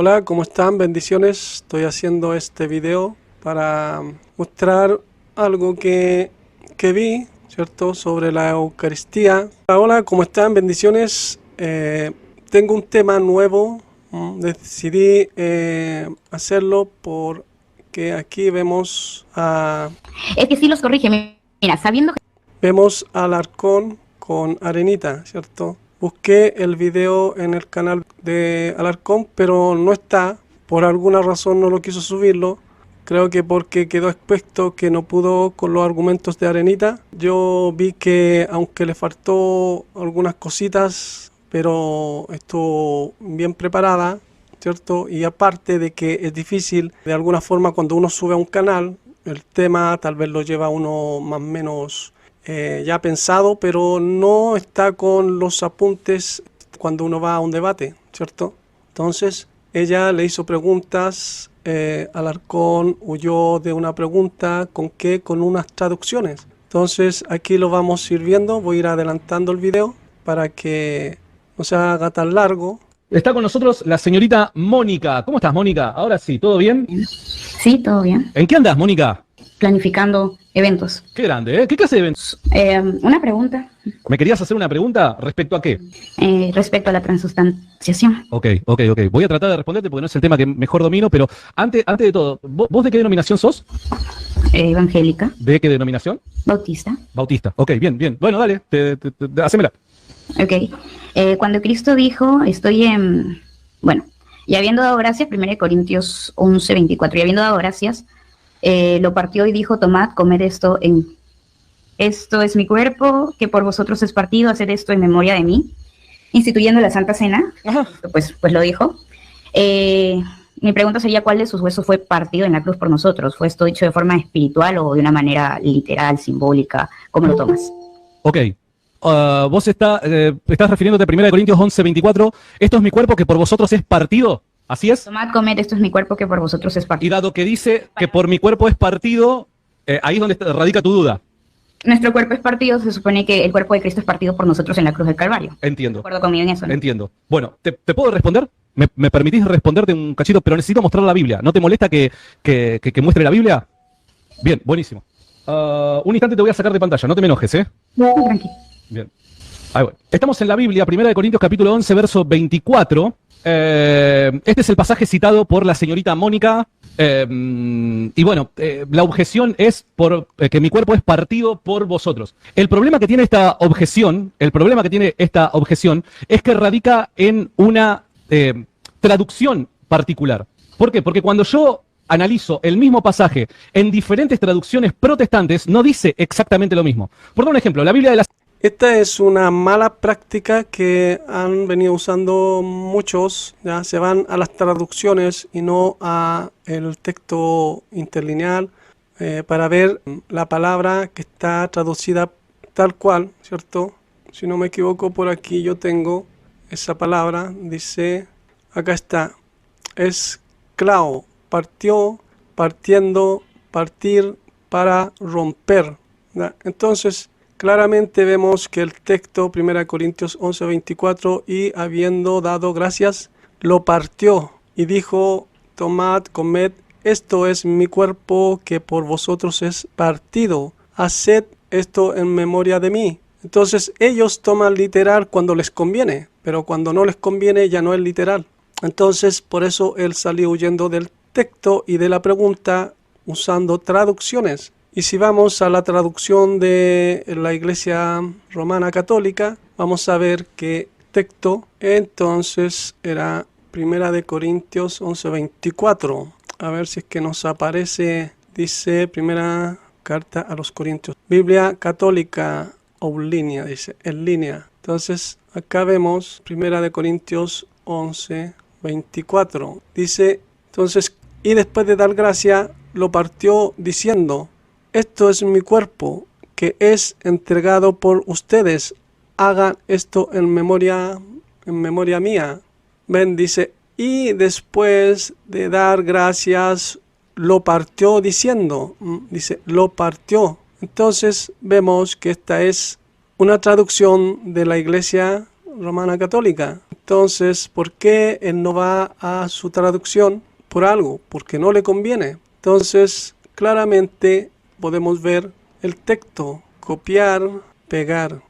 Hola, ¿cómo están? Bendiciones. Estoy haciendo este video para mostrar algo que vi, ¿cierto? Sobre la Eucaristía. Hola, ¿cómo están? Bendiciones. Tengo un tema nuevo. Decidí hacerlo porque aquí vemos Es que sí los corrige. Mira, sabiendo que vemos al Alarcón con Arenita, ¿cierto? Busqué el video en el canal de Alarcón, pero no está. Por alguna razón no lo quiso subirlo. Creo que porque quedó expuesto que no pudo con los argumentos de Arenita. Yo vi que aunque le faltó algunas cositas, pero estuvo bien preparada, ¿cierto? Y aparte de que es difícil, de alguna forma cuando uno sube a un canal, el tema tal vez lo lleva uno más o menos ya pensado, pero no está con los apuntes cuando uno va a un debate, ¿cierto? Entonces ella le hizo preguntas, Alarcón huyó de una pregunta, ¿con qué? Con unas traducciones. Entonces aquí lo vamos a ir viendo, voy a ir adelantando el video para que no se haga tan largo. Está con nosotros la señorita Mónica. ¿Cómo estás, Mónica? Ahora sí, ¿todo bien? sí, todo bien. ¿En qué andas, Mónica? Planificando eventos. Qué grande, ¿eh? ¿Qué clase de eventos? Una pregunta ¿Me querías hacer una pregunta respecto a qué? respecto a la transustanciación. Ok. Voy a tratar de responderte porque no es el tema que mejor domino, pero antes de todo, ¿vos de qué denominación sos? Evangélica, ¿De qué denominación? bautista. Bautista. Ok, bien. Bueno, dale, hacémela. Ok. Cuando Cristo dijo, estoy en... Bueno, y habiendo dado gracias, 1 Corintios 11:24, y habiendo dado gracias, lo partió y dijo, tomad, comed esto Esto es mi cuerpo, que por vosotros es partido, haced esto en memoria de mí, instituyendo la Santa Cena. Ajá. Pues lo dijo. Mi pregunta sería, ¿cuál de sus huesos fue partido en la cruz por nosotros? ¿Fue esto dicho de forma espiritual o de una manera literal, simbólica? ¿Cómo lo tomas? Ok. Vos estás refiriéndote a 1 Corintios 11:24. Esto es mi cuerpo que por vosotros es partido. ¿Así es? Tomad, comed, esto es mi cuerpo que por vosotros es Y partido. dado que dice que por mi cuerpo es partido, ahí es donde radica tu duda. Nuestro cuerpo es partido, se supone que el cuerpo de Cristo es partido por nosotros en la cruz del Calvario. Entiendo. ¿De acuerdo conmigo en eso, no? Entiendo. Bueno, ¿te puedo responder? ¿Me permitís responderte un cachito? Pero necesito mostrar la Biblia. ¿No te molesta que muestre la Biblia? Bien, buenísimo. Un instante te voy a sacar de pantalla, no te me enojes, ¿eh? No, tranquilo. Bien. Ahí voy. Estamos en la Biblia, 1 Corintios capítulo 11, verso 24. Este es el pasaje citado por la señorita Mónica. Y bueno, la objeción es que mi cuerpo es partido por vosotros. El problema que tiene esta objeción, es que radica en una traducción particular. ¿Por qué? Porque cuando yo analizo el mismo pasaje en diferentes traducciones protestantes, no dice exactamente lo mismo. Por dar un ejemplo, la Biblia de las... Esta es una mala práctica que han venido usando muchos, ya se van a las traducciones y no a el texto interlineal para ver la palabra que está traducida tal cual, ¿cierto? Si no me equivoco, por aquí yo tengo esa palabra, dice, acá está, es clao, partió, partiendo, partir, para romper, ¿ya? Entonces, claramente vemos que el texto, 1 Corintios 11:24, y habiendo dado gracias, lo partió y dijo, tomad, comed, esto es mi cuerpo que por vosotros es partido, haced esto en memoria de mí. Entonces ellos toman literal cuando les conviene, pero cuando no les conviene ya no es literal. Entonces por eso él salió huyendo del texto y de la pregunta usando traducciones. Y si vamos a la traducción de la Iglesia Romana Católica, vamos a ver que texto entonces era 1 Corintios 11:24. A ver si es que nos aparece, dice primera carta a los Corintios. Biblia Católica Online, dice, en línea. Entonces acá vemos 1 Corintios 11:24. Dice, entonces, y después de dar gracia, lo partió diciendo, esto es mi cuerpo, que es entregado por ustedes. Hagan esto en memoria mía. Ven, dice, y después de dar gracias, lo partió diciendo. Dice, lo partió. Entonces vemos que esta es una traducción de la Iglesia Romana Católica. Entonces, ¿por qué él no va a su traducción? Por algo, porque no le conviene. Entonces, claramente podemos ver el texto, copiar, pegar.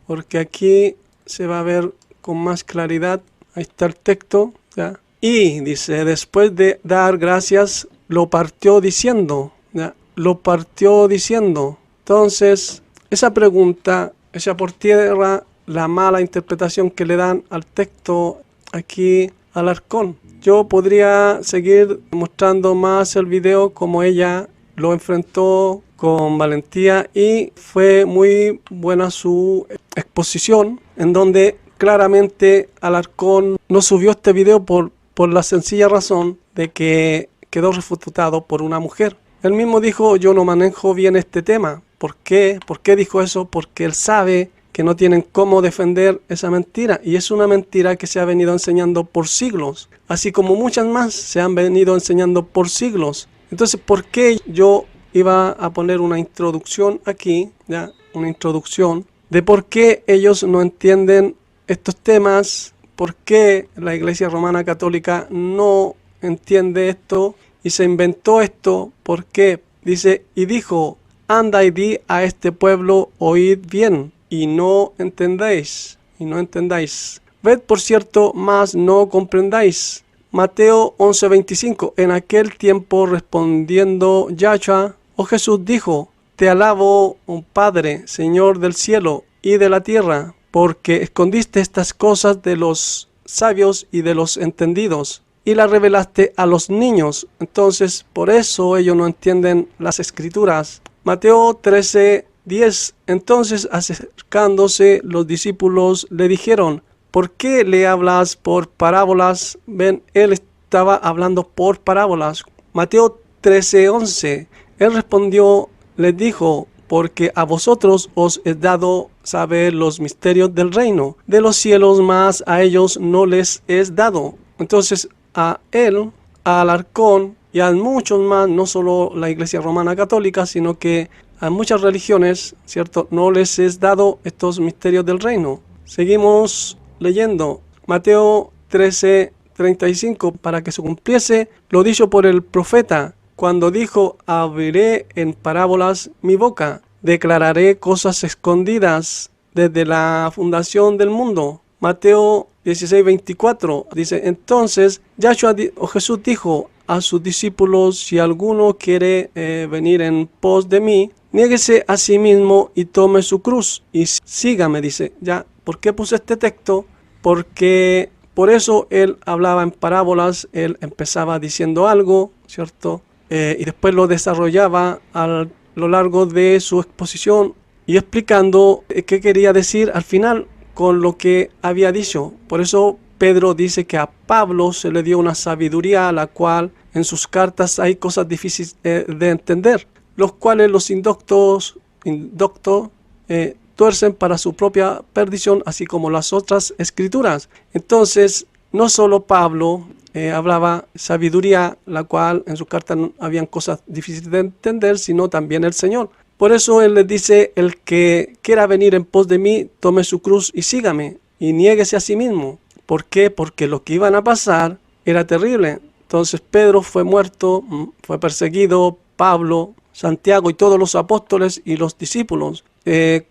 Porque aquí se va a ver con más claridad. Ahí está el texto, ¿ya? Y dice, después de dar gracias, lo partió diciendo, ¿ya? Lo partió diciendo. Entonces, esa pregunta echa por tierra la mala interpretación que le dan al texto aquí Alarcón. Yo podría seguir mostrando más el video como ella lo enfrentó con valentía y fue muy buena su exposición, en donde claramente Alarcón no subió este video por la sencilla razón de que quedó refutado por una mujer. Él mismo dijo, yo no manejo bien este tema. ¿Por qué? ¿Por qué dijo eso? Porque él sabe que no tienen cómo defender esa mentira. Y es una mentira que se ha venido enseñando por siglos. Así como muchas más se han venido enseñando por siglos. Entonces, ¿por qué yo iba a poner una introducción aquí? ¿Ya? Una introducción de por qué ellos no entienden estos temas. ¿Por qué la Iglesia Romana Católica no entiende esto y se inventó esto? ¿Por qué? Dice, y dijo, anda y di a este pueblo, oíd bien, y no entendáis, Ved por cierto, mas no comprendáis. Mateo 11:25. En aquel tiempo respondiendo Yahshua, oh Jesús dijo, te alabo, oh Padre, Señor del cielo y de la tierra, porque escondiste estas cosas de los sabios y de los entendidos, y las revelaste a los niños. Entonces, por eso ellos no entienden las escrituras. Mateo 13:10. Entonces, acercándose los discípulos, le dijeron, ¿por qué le hablas por parábolas? Ven, él estaba hablando por parábolas. Mateo 13:11. Él respondió, les dijo, porque a vosotros os he dado saber los misterios del reino de los cielos, mas a ellos no les es dado. Entonces, a él, a Alarcón y a muchos más, no solo la Iglesia Romana Católica, sino que a muchas religiones, ¿cierto?, no les es dado estos misterios del reino. Seguimos leyendo Mateo 13:35, para que se cumpliese lo dicho por el profeta, cuando dijo, abriré en parábolas mi boca, declararé cosas escondidas desde la fundación del mundo. Mateo 16:24 dice, entonces Yahshua o Jesús dijo a sus discípulos, si alguno quiere venir en pos de mí, niéguese a sí mismo y tome su cruz y sígame. Dice, ya, ¿por qué puse este texto? Porque por eso él hablaba en parábolas, él empezaba diciendo algo, ¿cierto? Y después lo desarrollaba a lo largo de su exposición y explicando qué quería decir al final con lo que había dicho. Por eso Pedro dice que a Pablo se le dio una sabiduría a la cual en sus cartas hay cosas difíciles de entender, los cuales los indoctos tuercen para su propia perdición, así como las otras escrituras. Entonces, no solo Pablo hablaba sabiduría, la cual en sus cartas habían cosas difíciles de entender, sino también el Señor. Por eso él les dice, el que quiera venir en pos de mí, tome su cruz y sígame, y niéguese a sí mismo. ¿Por qué? Porque lo que iban a pasar era terrible. Entonces Pedro fue muerto, fue perseguido, Pablo, Santiago y todos los apóstoles y los discípulos.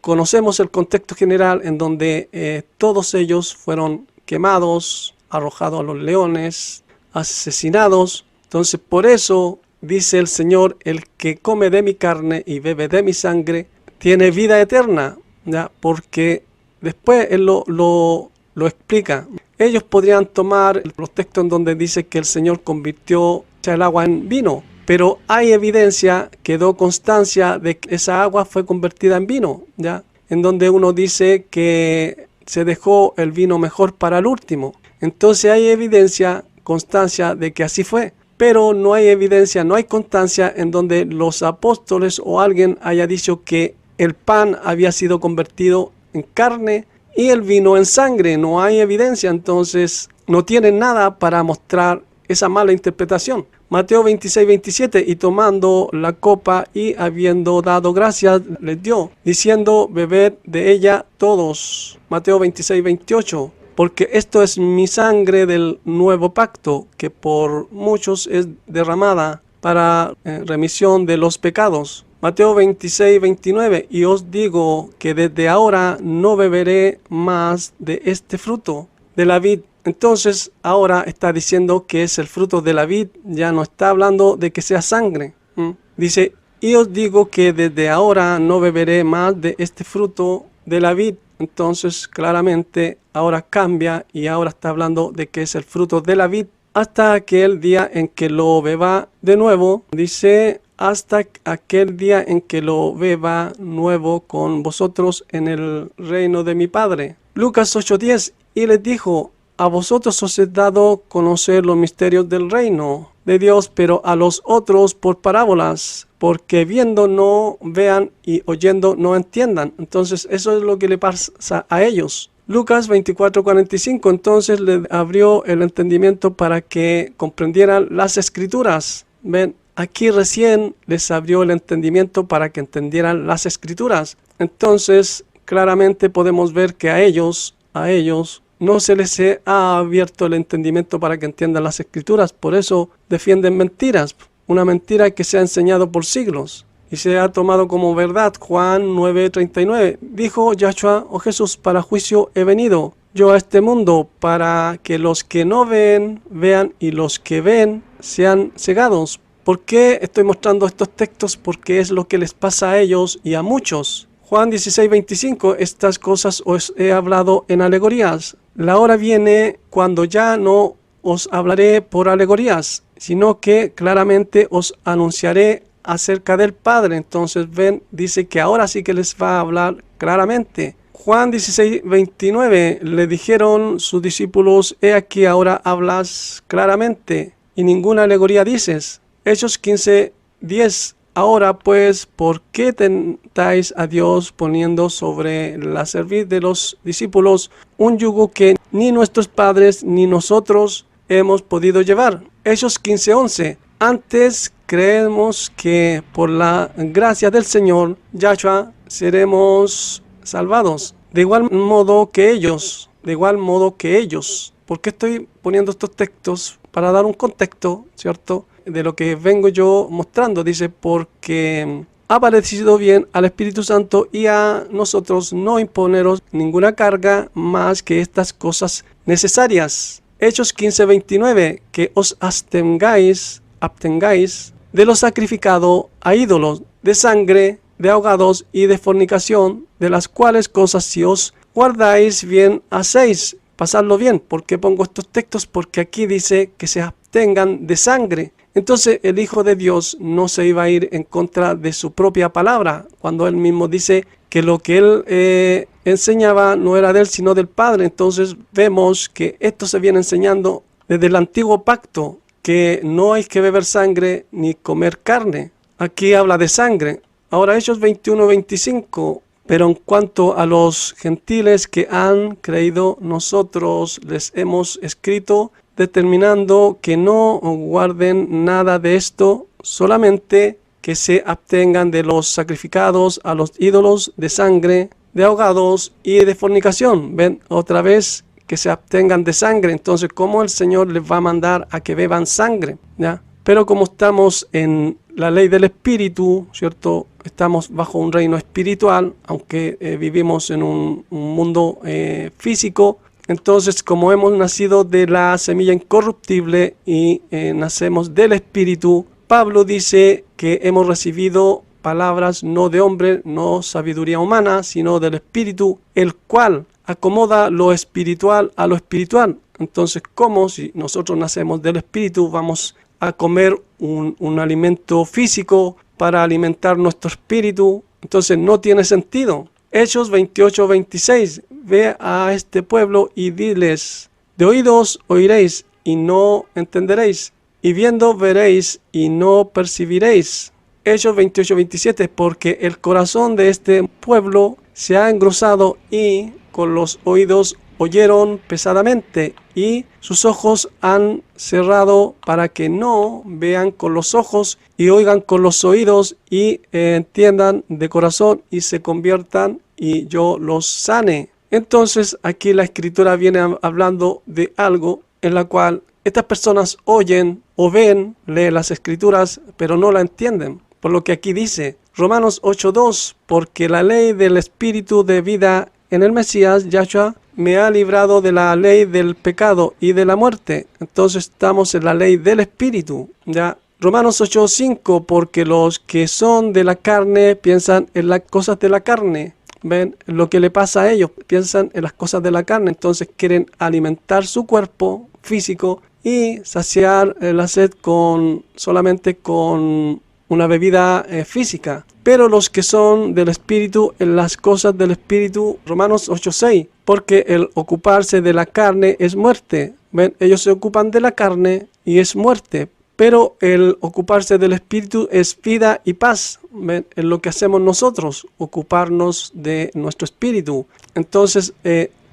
Conocemos el contexto general en donde todos ellos fueron quemados, arrojados a los leones, asesinados. Entonces por eso dice el Señor, el que come de mi carne y bebe de mi sangre tiene vida eterna, ¿ya? Porque después él lo explica. Ellos podrían tomar los textos en donde dice que el Señor convirtió el agua en vino, pero hay evidencia, quedó constancia de que esa agua fue convertida en vino, ¿ya? En donde uno dice que se dejó el vino mejor para el último. Entonces hay evidencia, constancia de que así fue. Pero no hay evidencia, no hay constancia en donde los apóstoles o alguien haya dicho que el pan había sido convertido en carne y el vino en sangre. No hay evidencia, entonces no tienen nada para mostrar esa mala interpretación. Mateo 26:27, y tomando la copa y habiendo dado gracias, les dio, diciendo, bebed de ella todos. Mateo 26:28, porque esto es mi sangre del nuevo pacto, que por muchos es derramada para remisión de los pecados. Mateo 26:29, y os digo que desde ahora no beberé más de este fruto de la vid. Entonces ahora está diciendo que es el fruto de la vid, ya no está hablando de que sea sangre. Dice, y os digo que desde ahora no beberé más de este fruto de la vid. Entonces claramente ahora cambia y ahora está hablando de que es el fruto de la vid hasta aquel día en que lo beba de nuevo. Dice, hasta aquel día en que lo beba nuevo con vosotros en el reino de mi Padre. Lucas 8:10, y les dijo, a vosotros os he dado conocer los misterios del reino de Dios, pero a los otros por parábolas, porque viendo no vean y oyendo no entiendan. Entonces eso es lo que le pasa a ellos. Lucas 24:45, entonces le abrió el entendimiento para que comprendieran las escrituras. Ven, aquí recién les abrió el entendimiento para que entendieran las escrituras. Entonces claramente podemos ver que a ellos no se les ha abierto el entendimiento para que entiendan las escrituras. Por eso defienden mentiras. Una mentira que se ha enseñado por siglos y se ha tomado como verdad. Juan 9:39. Dijo Yahshua, oh Jesús, para juicio he venido yo a este mundo, para que los que no ven, vean, y los que ven sean cegados. ¿Por qué estoy mostrando estos textos? Porque es lo que les pasa a ellos y a muchos. Juan 16:25, estas cosas os he hablado en alegorías. La hora viene cuando ya no os hablaré por alegorías, sino que claramente os anunciaré acerca del Padre. Entonces ven, dice que ahora sí que les va a hablar claramente. Juan 16:29, le dijeron sus discípulos, he aquí ahora hablas claramente y ninguna alegoría dices. Hechos 15:10, ahora pues, ¿por qué tentáis a Dios poniendo sobre la cerviz de los discípulos un yugo que ni nuestros padres ni nosotros hemos podido llevar? Hechos 15:11, antes creemos que por la gracia del Señor Yahshua seremos salvados, de igual modo que ellos. ¿Por qué estoy poniendo estos textos? Para dar un contexto, ¿cierto?, de lo que vengo yo mostrando. Dice, porque ha parecido bien al Espíritu Santo y a nosotros no imponeros ninguna carga más que estas cosas necesarias. Hechos 15:29, que os abstengáis de lo sacrificado a ídolos, de sangre, de ahogados y de fornicación, de las cuales cosas si os guardáis bien hacéis. Pasadlo bien. ¿Por qué pongo estos textos? Porque aquí dice que se abstengan de sangre. Entonces el Hijo de Dios no se iba a ir en contra de su propia palabra, cuando él mismo dice que lo que él enseñaba no era de él sino del Padre. Entonces vemos que esto se viene enseñando desde el antiguo pacto, que no hay que beber sangre ni comer carne. Aquí habla de sangre. Ahora Hechos 21:25, pero en cuanto a los gentiles que han creído, nosotros les hemos escrito determinando que no guarden nada de esto, solamente que se abstengan de los sacrificados a los ídolos, de sangre, de ahogados y de fornicación. Ven, otra vez, que se abstengan de sangre. Entonces, ¿cómo el Señor les va a mandar a que beban sangre? ¿Ya? Pero como estamos en la ley del Espíritu, ¿cierto? Estamos bajo un reino espiritual, aunque vivimos en un mundo físico. Entonces, como hemos nacido de la semilla incorruptible y nacemos del Espíritu, Pablo dice que hemos recibido palabras no de hombre, no sabiduría humana, sino del Espíritu, el cual acomoda lo espiritual a lo espiritual. Entonces, ¿cómo si nosotros nacemos del Espíritu vamos a comer un alimento físico para alimentar nuestro espíritu? Entonces no tiene sentido. Hechos 28:26, ve a este pueblo y diles, de oídos oiréis y no entenderéis, y viendo veréis y no percibiréis. Hechos 28:27, porque el corazón de este pueblo se ha engrosado y con los oídos oyeron pesadamente y sus ojos han cerrado para que no vean con los ojos y oigan con los oídos y entiendan de corazón y se conviertan y yo los sane. Entonces aquí la escritura viene hablando de algo en la cual estas personas oyen o ven, leen las escrituras, pero no la entienden. Por lo que aquí dice Romanos 8:2, porque la ley del espíritu de vida en el Mesías, Yahshua, me ha librado de la ley del pecado y de la muerte. Entonces estamos en la ley del espíritu, ¿ya? Romanos 8:5, porque los que son de la carne piensan en las cosas de la carne. Ven lo que le pasa a ellos, piensan en las cosas de la carne, entonces quieren alimentar su cuerpo físico y saciar la sed solamente con una bebida física. Pero los que son del espíritu, en las cosas del espíritu, Romanos 8:6, porque el ocuparse de la carne es muerte. ¿Ven? Ellos se ocupan de la carne y es muerte. Pero el ocuparse del espíritu es vida y paz. ¿Ven? Es lo que hacemos nosotros, ocuparnos de nuestro espíritu. Entonces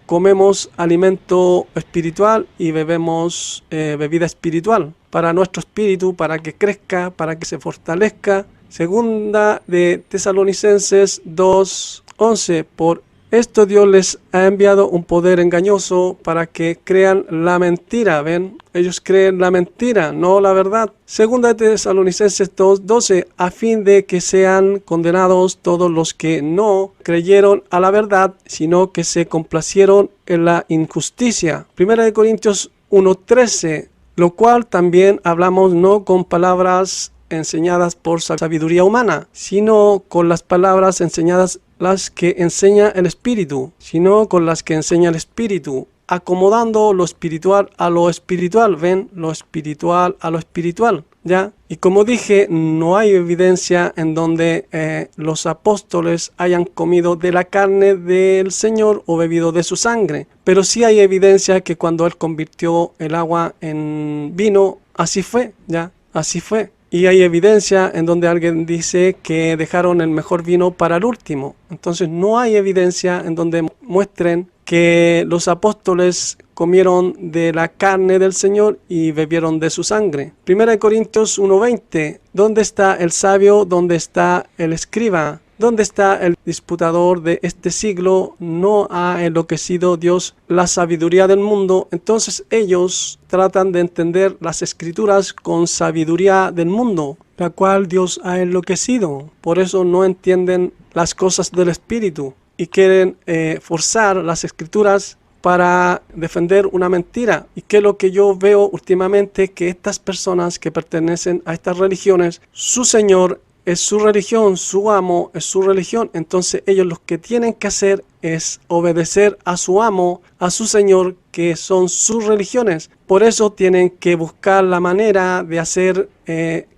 comemos alimento espiritual y bebemos bebida espiritual para nuestro espíritu, para que crezca, para que se fortalezca. Segunda de Tesalonicenses 2:11, por esto Dios les ha enviado un poder engañoso para que crean la mentira. ¿Ven? Ellos creen la mentira, no la verdad. Segunda de Tesalonicenses 2:12, a fin de que sean condenados todos los que no creyeron a la verdad, sino que se complacieron en la injusticia. Primera de Corintios 1:13, lo cual también hablamos no con palabras enseñadas por sabiduría humana, sino con las palabras enseñadas, las que enseña el Espíritu, sino con las que enseña el Espíritu, acomodando lo espiritual a lo espiritual. ¿Ven? Lo espiritual a lo espiritual, ¿ya? Y como dije, no hay evidencia en donde los apóstoles hayan comido de la carne del Señor o bebido de su sangre, pero sí hay evidencia que cuando Él convirtió el agua en vino, así fue, ¿ya? Así fue. Y hay evidencia en donde alguien dice que dejaron el mejor vino para el último. Entonces no hay evidencia en donde muestren que los apóstoles comieron de la carne del Señor y bebieron de su sangre. Primera de Corintios 1:20, ¿dónde está el sabio? ¿Dónde está el escriba? ¿Dónde está el disputador de este siglo? ¿No ha enloquecido Dios la sabiduría del mundo? Entonces ellos tratan de entender las escrituras con sabiduría del mundo, la cual Dios ha enloquecido. Por eso no entienden las cosas del Espíritu y quieren forzar las escrituras para defender una mentira. Y que lo que yo veo últimamente, que estas personas que pertenecen a estas religiones, su Señor es su religión, su amo es su religión. Entonces ellos lo que tienen que hacer es obedecer a su amo, a su Señor, que son sus religiones. Por eso tienen que buscar la manera de hacer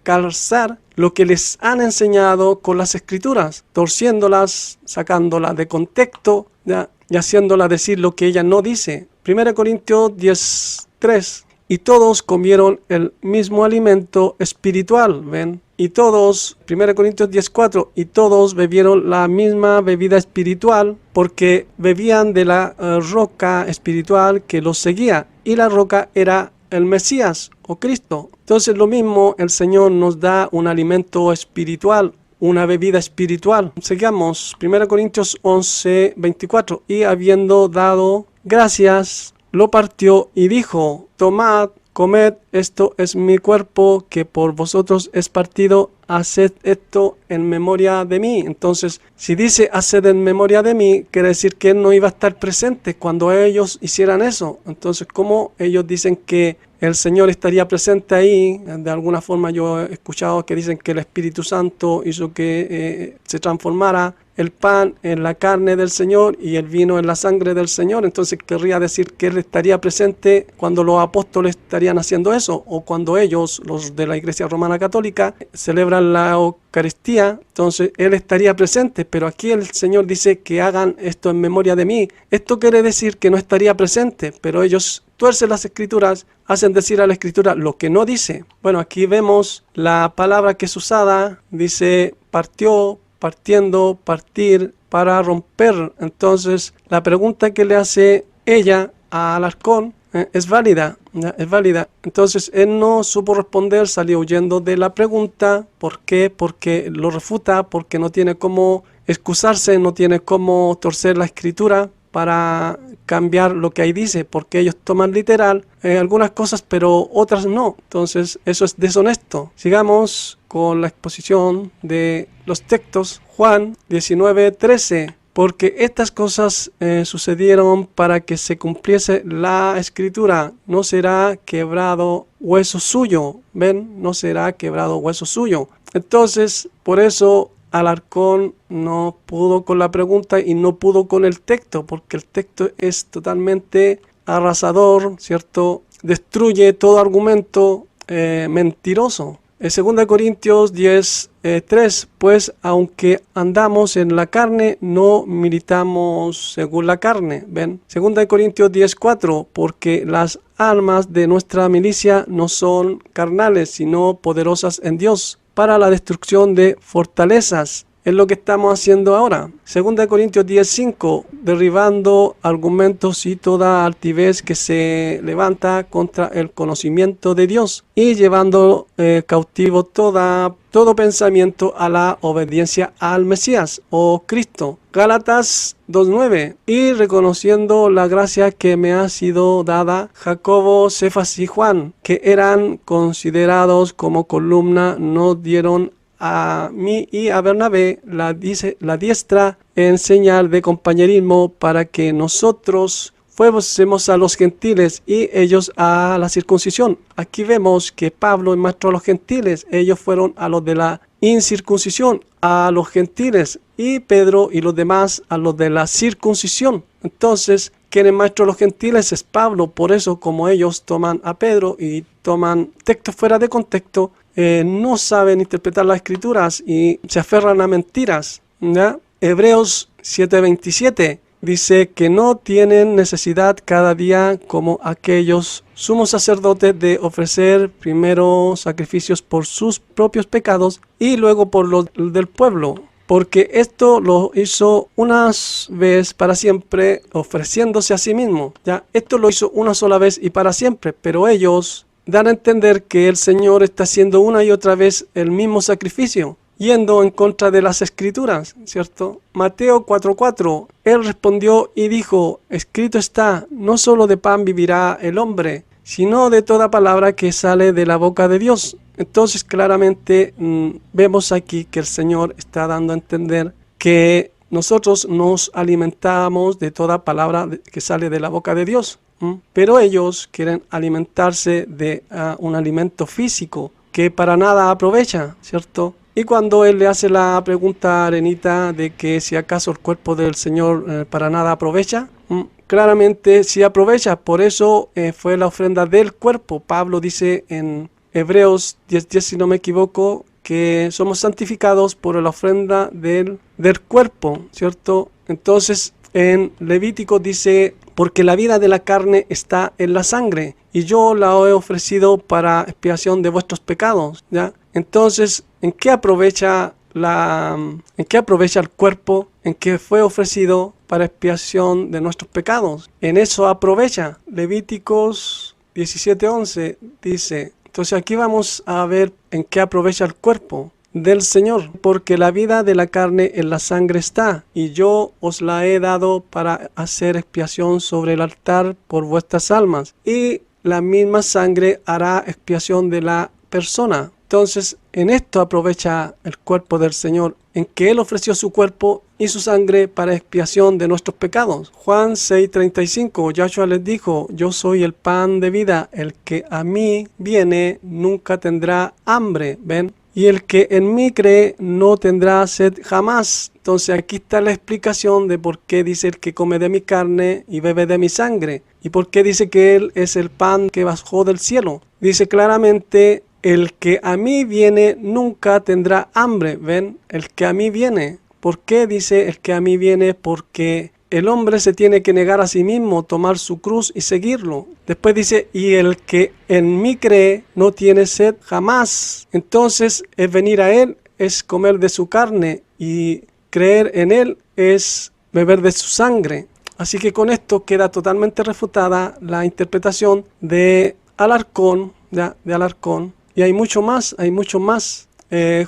calzar lo que les han enseñado con las escrituras, torciéndolas, sacándolas de contexto, ¿ya? Y haciéndola decir lo que ella no dice. 1 Corintios 10:3, y todos comieron el mismo alimento espiritual, ¿ven? Y todos, 1 Corintios 10:4, y todos bebieron la misma bebida espiritual, porque bebían de la roca espiritual que los seguía, y la roca era el Mesías o Cristo. Entonces lo mismo, el Señor nos da un alimento espiritual, una bebida espiritual. Sigamos, 1 Corintios 11:24, y habiendo dado gracias, lo partió y dijo, tomad, comed, esto es mi cuerpo que por vosotros es partido, haced esto en memoria de mí. Entonces, si dice haced en memoria de mí, quiere decir que Él no iba a estar presente cuando ellos hicieran eso. Entonces, ¿cómo ellos dicen que el Señor estaría presente ahí? De alguna forma yo he escuchado que dicen que el Espíritu Santo hizo que se transformara el pan en la carne del Señor y el vino en la sangre del Señor. Entonces querría decir que Él estaría presente cuando los apóstoles estarían haciendo eso, o cuando ellos, los de la Iglesia Romana Católica, celebran la Eucaristía. Entonces Él estaría presente, pero aquí el Señor dice que hagan esto en memoria de mí. Esto quiere decir que no estaría presente, pero ellos tuercen las escrituras, hacen decir a la escritura lo que no dice. Bueno, aquí vemos la palabra que es usada, dice partió, partiendo, partir, para romper. Entonces la pregunta que le hace ella a Alarcón es válida, ¿ya? Es válida. Entonces él no supo responder, salió huyendo de la pregunta. ¿Por qué? Porque lo refuta, porque no tiene cómo excusarse, no tiene cómo torcer la escritura para cambiar lo que ahí dice, porque ellos toman literal algunas cosas, pero otras no. Entonces eso es deshonesto. Sigamos con la exposición de los textos. Juan 19:13. Porque estas cosas sucedieron para que se cumpliese la escritura. No será quebrado hueso suyo. ¿Ven? No será quebrado hueso suyo. Entonces, por eso Alarcón no pudo con la pregunta y no pudo con el texto, porque el texto es totalmente arrasador, ¿cierto? Destruye todo argumento mentiroso. 2 Corintios 10:3, pues aunque andamos en la carne, no militamos según la carne. ¿Ven? 2 Corintios 10:4, porque las armas de nuestra milicia no son carnales, sino poderosas en Dios, para la destrucción de fortalezas. Es lo que estamos haciendo ahora. 2 Corintios 10:5, derribando argumentos y toda altivez que se levanta contra el conocimiento de Dios y llevando cautivo todo pensamiento a la obediencia al Mesías o Cristo. Gálatas 2:9, y reconociendo la gracia que me ha sido dada, Jacobo, Cefas y Juan, que eran considerados como columna, no dieron a mí y a Bernabé la diestra en señal de compañerismo, para que nosotros fuésemos a los gentiles y ellos a la circuncisión. Aquí vemos que Pablo es maestro a los gentiles, ellos fueron a los de la incircuncisión, a los gentiles, y Pedro y los demás a los de la circuncisión. Entonces, quien es maestro a los gentiles es Pablo. Por eso, como ellos toman a Pedro y toman textos fuera de contexto, no saben interpretar las escrituras y se aferran a mentiras, ¿ya? Hebreos 7:27 dice que no tienen necesidad cada día como aquellos sumos sacerdotes de ofrecer primero sacrificios por sus propios pecados y luego por los del pueblo, porque esto lo hizo una vez para siempre, ofreciéndose a sí mismo. ¿Ya? Esto lo hizo una sola vez y para siempre, pero ellos dan a entender que el Señor está haciendo una y otra vez el mismo sacrificio, yendo en contra de las escrituras, ¿cierto? Mateo 4:4, él respondió y dijo, escrito está, no solo de pan vivirá el hombre, sino de toda palabra que sale de la boca de Dios. Entonces claramente vemos aquí que el Señor está dando a entender que nosotros nos alimentamos de toda palabra que sale de la boca de Dios. Pero ellos quieren alimentarse de un alimento físico que para nada aprovecha, ¿cierto? Y cuando él le hace la pregunta a Arenita de que si acaso el cuerpo del Señor para nada aprovecha, claramente sí aprovecha. Por eso fue la ofrenda del cuerpo. Pablo dice en Hebreos 10:10, si no me equivoco, que somos santificados por la ofrenda del cuerpo, ¿cierto? Entonces en Levítico dice, porque la vida de la carne está en la sangre, y yo la he ofrecido para expiación de vuestros pecados, ¿ya? Entonces, ¿en qué aprovecha el cuerpo? En que fue ofrecido para expiación de nuestros pecados. En eso aprovecha. Levíticos 17:11 dice, entonces aquí vamos a ver en qué aprovecha el cuerpo del Señor, porque la vida de la carne en la sangre está, y yo os la he dado para hacer expiación sobre el altar por vuestras almas, y la misma sangre hará expiación de la persona. Entonces, en esto aprovecha el cuerpo del Señor, en que Él ofreció su cuerpo y su sangre para expiación de nuestros pecados. Juan 6:35, Yahshua les dijo, yo soy el pan de vida, el que a mí viene nunca tendrá hambre, ¿ven? Y el que en mí cree no tendrá sed jamás. Entonces aquí está la explicación de por qué dice el que come de mi carne y bebe de mi sangre. Y por qué dice que Él es el pan que bajó del cielo. Dice claramente, el que a mí viene nunca tendrá hambre. ¿Ven? El que a mí viene. ¿Por qué dice el que a mí viene? Porque el hombre se tiene que negar a sí mismo, tomar su cruz y seguirlo. Después dice, y el que en mí cree no tiene sed jamás. Entonces, es venir a Él, es comer de su carne, y creer en Él es beber de su sangre. Así que con esto queda totalmente refutada la interpretación de Alarcón, ¿ya? De Alarcón. Y hay mucho más, hay mucho más.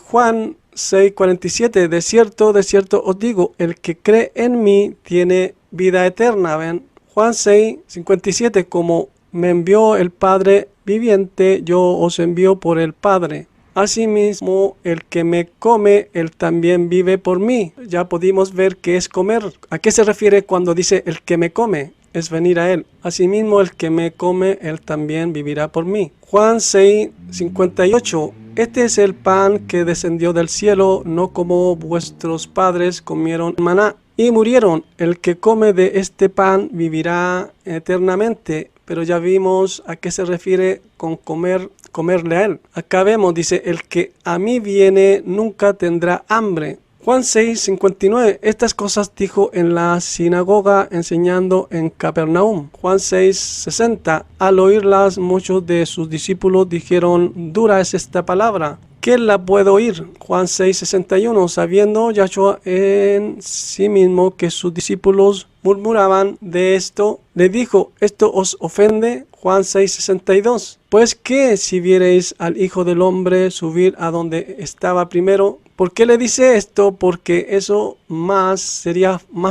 Juan 6:47, de cierto os digo, el que cree en mí tiene vida eterna. ¿Ven? Juan 6:57, como me envió el Padre viviente, yo os envío por el Padre. Asimismo, el que me come, él también vive por mí. Ya pudimos ver qué es comer. ¿A qué se refiere cuando dice el que me come? Es venir a él. Asimismo, el que me come, él también vivirá por mí. Juan 6:58. Este es el pan que descendió del cielo, no como vuestros padres comieron maná y murieron. El que come de este pan vivirá eternamente. Pero ya vimos a qué se refiere con comerle a él. Acá vemos, dice, el que a mí viene nunca tendrá hambre. Juan 6:59, estas cosas dijo en la sinagoga enseñando en Capernaum. Juan 6:60, al oírlas muchos de sus discípulos dijeron, dura es esta palabra, ¿quién la puede oír? Juan 6:61, sabiendo Yahshua en sí mismo que sus discípulos murmuraban de esto, le dijo, ¿esto os ofende? Juan 6:62, pues que si viereis al Hijo del Hombre subir a donde estaba primero. ¿Por qué le dice esto? Porque eso más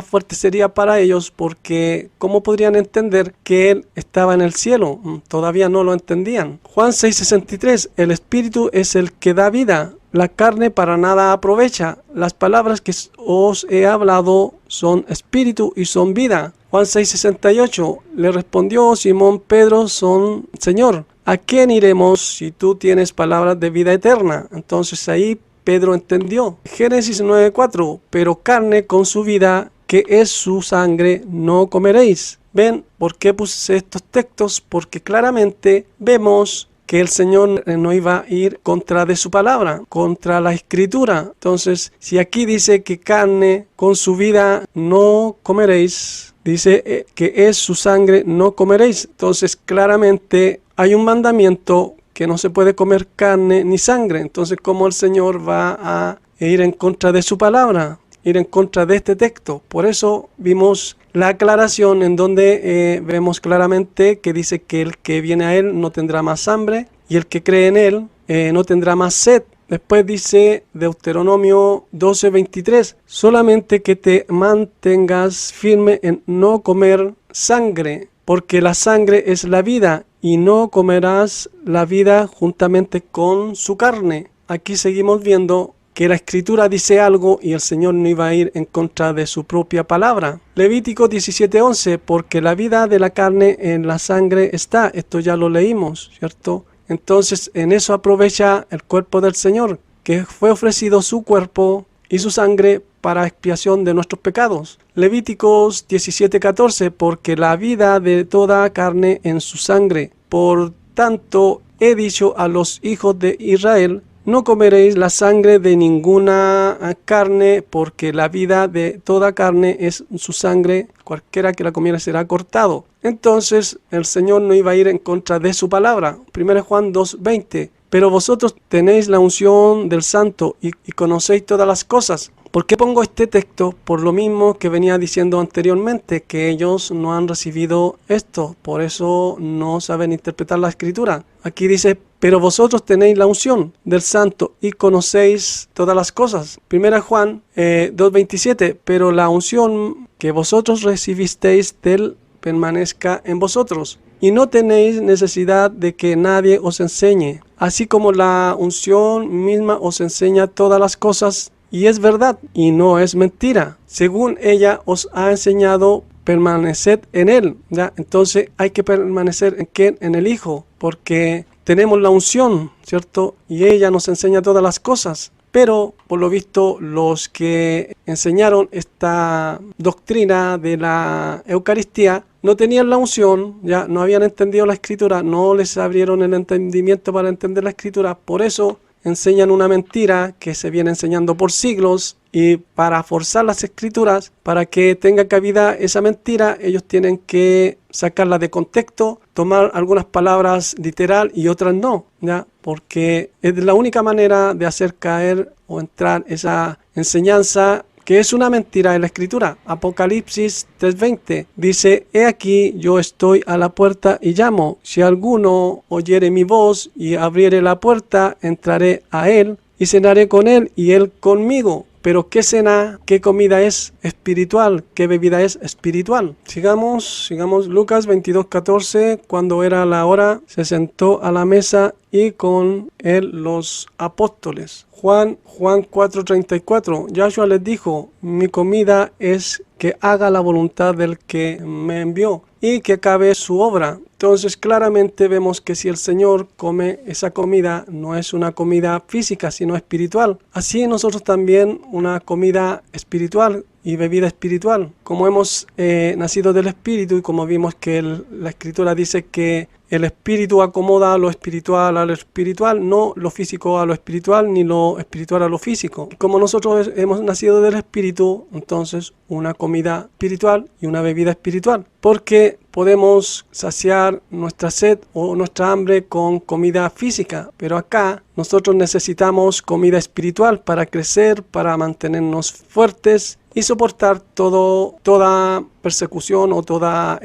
fuerte sería para ellos, porque ¿cómo podrían entender que Él estaba en el cielo? Todavía no lo entendían. Juan 6:63, el Espíritu es el que da vida, la carne para nada aprovecha. Las palabras que os he hablado son espíritu y son vida. Juan 6:68, le respondió Simón Pedro, Señor, ¿a quién iremos si tú tienes palabras de vida eterna? Entonces ahí Pedro entendió. Génesis 9:4, pero carne con su vida, que es su sangre, no comeréis. ¿Ven por qué puse estos textos? Porque claramente vemos que el Señor no iba a ir contra de su palabra, contra la escritura. Entonces, si aquí dice que carne con su vida no comeréis, dice que es su sangre, no comeréis. Entonces, claramente hay un mandamiento que no se puede comer carne ni sangre. Entonces, ¿cómo el Señor va a ir en contra de su palabra? Ir en contra de este texto. Por eso vimos la aclaración en donde vemos claramente que dice que el que viene a Él no tendrá más hambre y el que cree en Él no tendrá más sed. Después dice Deuteronomio 12:23, solamente que te mantengas firme en no comer sangre, porque la sangre es la vida, y no comerás la vida juntamente con su carne. Aquí seguimos viendo que la escritura dice algo y el Señor no iba a ir en contra de su propia palabra. Levítico 17:11, porque la vida de la carne en la sangre está. Esto ya lo leímos, ¿cierto? Entonces en eso aprovecha el cuerpo del Señor, que fue ofrecido su cuerpo y su sangre para expiación de nuestros pecados. Levíticos 17:14, porque la vida de toda carne en su sangre. Por tanto, he dicho a los hijos de Israel, no comeréis la sangre de ninguna carne, porque la vida de toda carne es su sangre, cualquiera que la comiera será cortado. Entonces, el Señor no iba a ir en contra de su palabra. 1 Juan 2:20, pero vosotros tenéis la unción del Santo y conocéis todas las cosas. ¿Por qué pongo este texto? Por lo mismo que venía diciendo anteriormente, que ellos no han recibido esto, por eso no saben interpretar la escritura. Aquí dice, pero vosotros tenéis la unción del Santo y conocéis todas las cosas. 1 Juan 2:27, pero la unción que vosotros recibisteis del permanezca en vosotros, y no tenéis necesidad de que nadie os enseñe, así como la unción misma os enseña todas las cosas, y es verdad y no es mentira. Según ella os ha enseñado, permaneced en él. ¿Ya? Entonces hay que permanecer en ¿quién? En el Hijo, porque tenemos la unción, ¿cierto? Y ella nos enseña todas las cosas. Pero, por lo visto, los que enseñaron esta doctrina de la Eucaristía no tenían la unción, ya no habían entendido la Escritura, no les abrieron el entendimiento para entender la Escritura. Por eso enseñan una mentira que se viene enseñando por siglos, y para forzar las Escrituras, para que tenga cabida esa mentira, ellos tienen que sacarla de contexto, tomar algunas palabras literal y otras no, ¿ya? Porque es la única manera de hacer caer o entrar esa enseñanza que es una mentira en la escritura. Apocalipsis 3:20 dice: he aquí yo estoy a la puerta y llamo. Si alguno oyere mi voz y abriere la puerta, entraré a él y cenaré con él y él conmigo. Pero ¿qué cena, qué comida es espiritual? ¿Qué bebida es espiritual? Sigamos. Lucas 22:14, cuando era la hora, se sentó a la mesa y con él los apóstoles. Juan 4:34, Yahshua les dijo: mi comida es que haga la voluntad del que me envió y que acabe su obra. Entonces claramente vemos que si el Señor come esa comida, no es una comida física, sino espiritual. Así nosotros también una comida espiritual y bebida espiritual. Como hemos nacido del Espíritu y como vimos que la Escritura dice que el Espíritu acomoda lo espiritual a lo espiritual, no lo físico a lo espiritual, ni lo espiritual a lo físico. Como nosotros hemos nacido del Espíritu, entonces una comida espiritual y una bebida espiritual. Porque podemos saciar nuestra sed o nuestra hambre con comida física, pero acá nosotros necesitamos comida espiritual para crecer, para mantenernos fuertes y soportar toda persecución o toda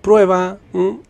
prueba.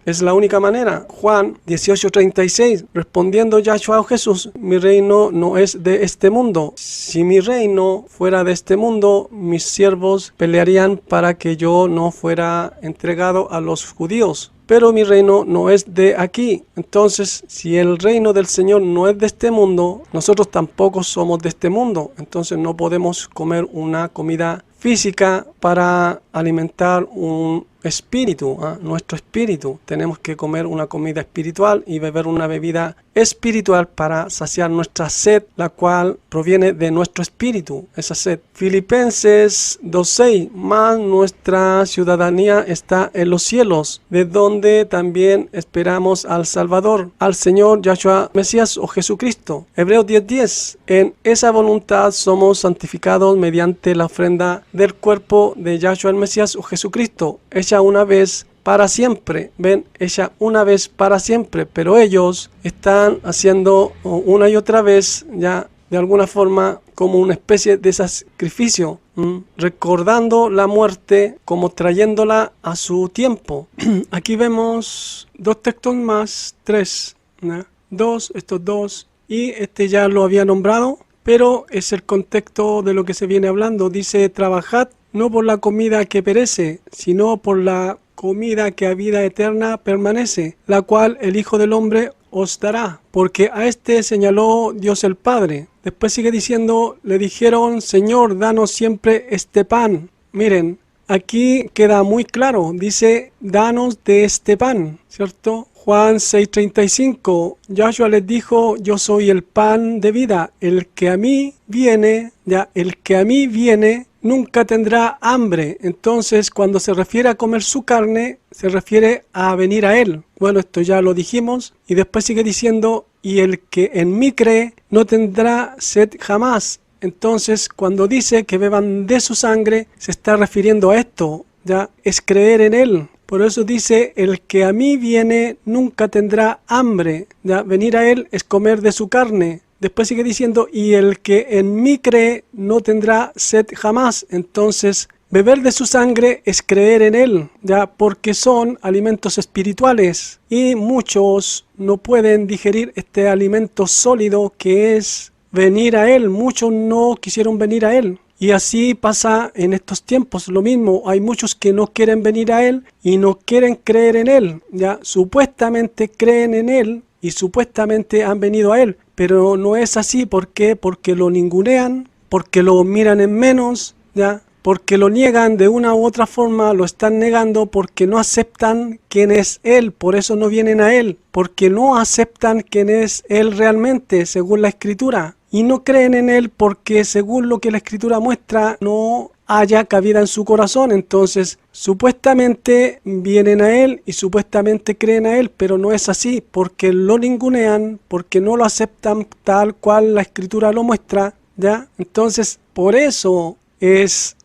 Es la única manera. Juan 18:36, respondiendo Yahshua a Jesús: mi reino no es de este mundo. Si mi reino fuera de este mundo, mis siervos pelearían para que yo no fuera entregado a los judíos. Pero mi reino no es de aquí. Entonces, si el reino del Señor no es de este mundo, nosotros tampoco somos de este mundo. Entonces no podemos comer una comida física para alimentar un espíritu, nuestro espíritu. Tenemos que comer una comida espiritual y beber una bebida espiritual para saciar nuestra sed, la cual proviene de nuestro espíritu, esa sed. Filipenses 2:6, mas nuestra ciudadanía está en los cielos, de donde también esperamos al Salvador, al Señor Yahshua Mesías o Jesucristo. Hebreos 10:10, en esa voluntad somos santificados mediante la ofrenda del cuerpo de Yahshua el Mesías o Jesucristo, hecha una vez para siempre. Ven, hecha una vez para siempre, pero ellos están haciendo una y otra vez, ya de alguna forma, como una especie de sacrificio, recordando la muerte, como trayéndola a su tiempo. Aquí vemos dos textos más, tres, ¿no? Estos dos, y este ya lo había nombrado, pero es el contexto de lo que se viene hablando. Dice: trabajad no por la comida que perece, sino por la comida que a vida eterna permanece, la cual el Hijo del Hombre os dará, porque a este señaló Dios el Padre. Después sigue diciendo: le dijeron: Señor, danos siempre este pan. Miren, aquí queda muy claro, dice: danos de este pan, ¿cierto? Juan 6:35, Yahshua les dijo: yo soy el pan de vida, el que a mí viene, nunca tendrá hambre. Entonces, cuando se refiere a comer su carne, se refiere a venir a él. Bueno, esto ya lo dijimos. Y después sigue diciendo: y el que en mí cree, no tendrá sed jamás. Entonces, cuando dice que beban de su sangre, se está refiriendo a esto, ya es creer en él. Por eso dice: el que a mí viene nunca tendrá hambre. Ya venir a él es comer de su carne. Después sigue diciendo: y el que en mí cree no tendrá sed jamás. Entonces, beber de su sangre es creer en él, ya, porque son alimentos espirituales. Y muchos no pueden digerir este alimento sólido que es venir a él. Muchos no quisieron venir a él. Y así pasa en estos tiempos, lo mismo. Hay muchos que no quieren venir a él y no quieren creer en él. Ya, supuestamente creen en él y supuestamente han venido a él. Pero no es así. ¿Por qué? Porque lo ningunean, porque lo miran en menos, ¿ya? Porque lo niegan de una u otra forma, lo están negando porque no aceptan quién es él. Por eso no vienen a él, porque no aceptan quién es él realmente, según la Escritura. Y no creen en él porque, según lo que la Escritura muestra, no haya cabida en su corazón. Entonces, supuestamente vienen a él y supuestamente creen a él, pero no es así, porque lo ningunean, porque no lo aceptan tal cual la Escritura lo muestra, ¿ya? Entonces, por eso es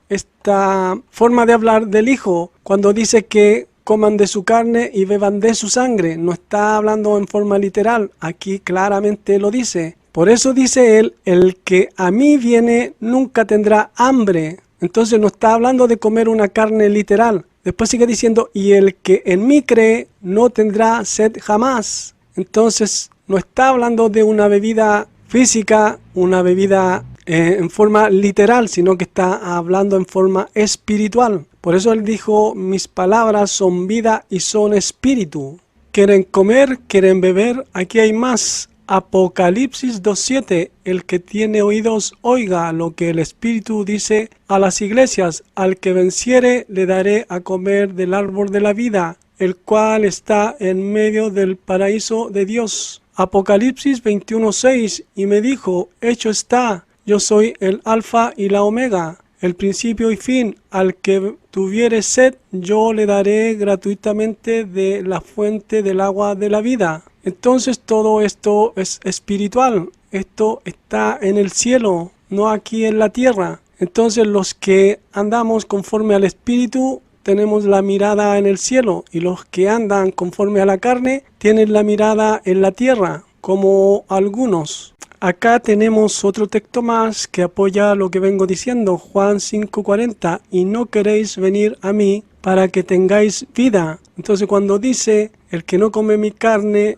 esta forma de hablar del Hijo, cuando dice que coman de su carne y beban de su sangre. No está hablando en forma literal, aquí claramente lo dice, Por eso dice él, el que a mí viene nunca tendrá hambre. Entonces no está hablando de comer una carne literal. Después sigue diciendo, y el que en mí cree no tendrá sed jamás. Entonces no está hablando de una bebida física, una bebida en forma literal, sino que está hablando en forma espiritual. Por eso él dijo, mis palabras son vida y son espíritu. ¿Quieren comer? ¿Quieren beber? Aquí hay más. Apocalipsis 2:7. El que tiene oídos, oiga lo que el Espíritu dice a las iglesias. Al que venciere, le daré a comer del árbol de la vida, el cual está en medio del paraíso de Dios. Apocalipsis 21:6. Y me dijo, hecho está, yo soy el Alfa y la Omega, el principio y fin. Al que tuviere sed, yo le daré gratuitamente de la fuente del agua de la vida. Entonces todo esto es espiritual, esto está en el cielo, no aquí en la tierra. Entonces los que andamos conforme al espíritu tenemos la mirada en el cielo, y los que andan conforme a la carne tienen la mirada en la tierra, como algunos. Acá tenemos otro texto más que apoya lo que vengo diciendo, Juan 5:40, y no queréis venir a mí para que tengáis vida. Entonces cuando dice, el que no come mi carne,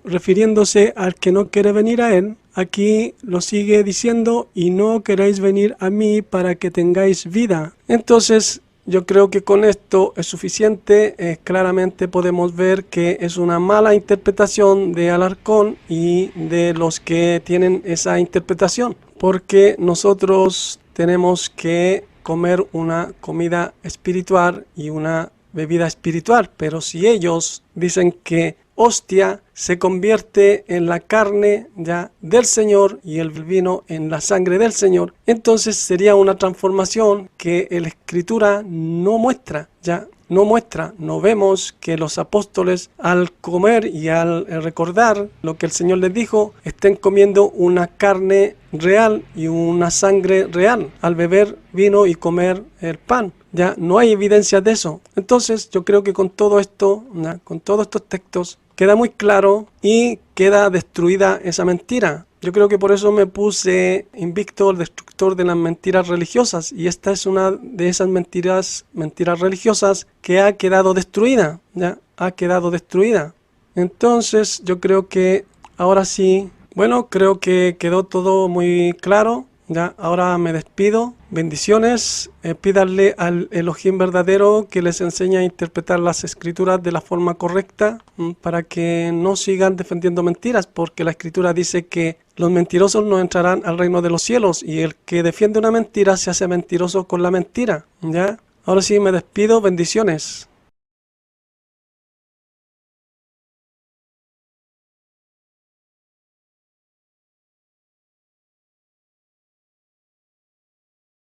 refiriéndose al que no quiere venir a él, aquí lo sigue diciendo, y no queréis venir a mí para que tengáis vida. Entonces yo creo que con esto es suficiente. Claramente podemos ver que es una mala interpretación de Alarcón y de los que tienen esa interpretación, porque nosotros tenemos que comer una comida espiritual y una bebida espiritual, pero si ellos dicen que hostia se convierte en la carne ya del Señor y el vino en la sangre del Señor, entonces sería una transformación que la Escritura no muestra, no vemos que los apóstoles al comer y al recordar lo que el Señor les dijo, estén comiendo una carne real y una sangre real al beber vino y comer el pan. Ya no hay evidencia de eso. Entonces yo creo que con todo esto, con todos estos textos, queda muy claro y queda destruida esa mentira. Yo creo que por eso me puse Invicto, el destructor de las mentiras religiosas, y esta es una de esas mentiras religiosas que ha quedado destruida, ha quedado destruida. Entonces yo creo que ahora sí, bueno, creo que quedó todo muy claro. Ya, ahora me despido. Bendiciones. Pídanle al Elohim verdadero que les enseñe a interpretar las escrituras de la forma correcta, para que no sigan defendiendo mentiras, porque la escritura dice que los mentirosos no entrarán al reino de los cielos, y el que defiende una mentira se hace mentiroso con la mentira. Ya, ahora sí me despido. Bendiciones.